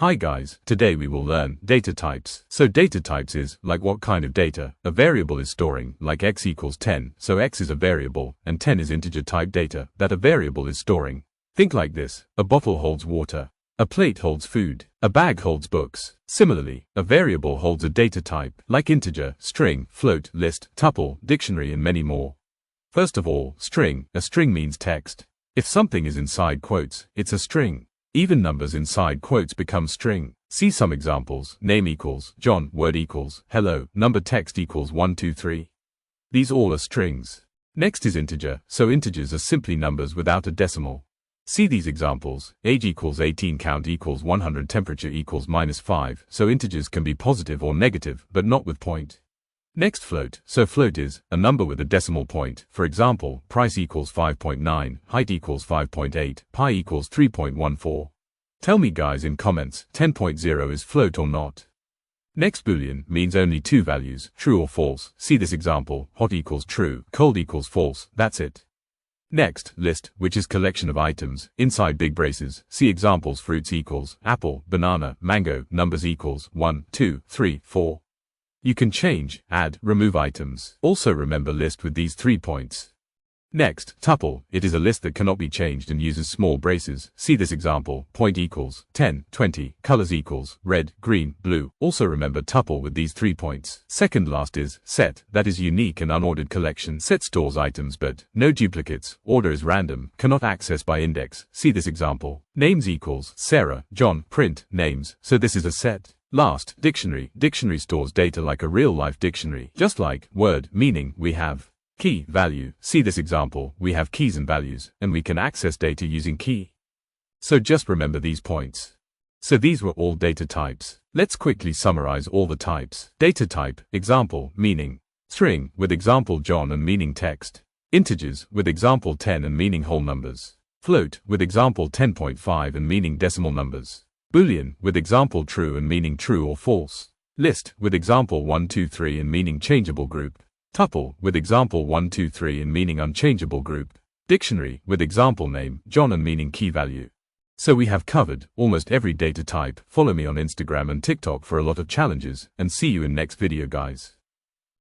Hi guys, today we will learn data types. So data types is like what kind of data a variable is storing, like x equals 10, so x is a variable, and 10 is integer type data that a variable is storing. Think like this: a bottle holds water, a plate holds food, a bag holds books. Similarly, a variable holds a data type, like integer, string, float, list, tuple, dictionary, and many more. First of all, string. A string means text. If something is inside quotes, it's a string. Even numbers inside quotes become string. See some examples: name equals John, word equals hello, number text equals 1, 2, 3. These all are strings. Next is integer, so integers are simply numbers without a decimal. See these examples: age equals 18, count equals 100, temperature equals -5, so integers can be positive or negative, but not with point. Next, float. So float is a number with a decimal point. For example, price equals 5.9, height equals 5.8, pi equals 3.14. Tell me guys in comments, 10.0 is float or not. Next, Boolean means only two values, true or false. See this example: hot equals true, cold equals false, that's it. Next, list, which is collection of items, inside big braces. See examples: fruits equals apple, banana, mango, numbers equals 1, 2, 3, 4. You can change, add, remove items. Also remember list with these 3 points. Next, tuple. It is a list that cannot be changed and uses small braces. See this example: point equals 10, 20, colors equals red, green, blue. Also remember tuple with these 3 points. Second last is set. That is unique and unordered collection. Set stores items but no duplicates. Order is random, cannot access by index. See this example: names equals Sarah, John, print, names. So this is a set. Last, dictionary. Dictionary stores data like a real-life dictionary. Just like word, meaning, we have key, value. See this example: we have keys and values, and we can access data using key. So just remember these points. So these were all data types. Let's quickly summarize all the types. Data type: example, meaning string, with example John and meaning text. Integers, with example 10 and meaning whole numbers. Float, with example 10.5 and meaning decimal numbers. Boolean, with example true and meaning true or false. List, with example 1, 2, 3 and meaning changeable group. Tuple, with example 1, 2, 3 and meaning unchangeable group. Dictionary, with example name, John and meaning key value. So we have covered almost every data type. Follow me on Instagram and TikTok for a lot of challenges, and see you in next video guys.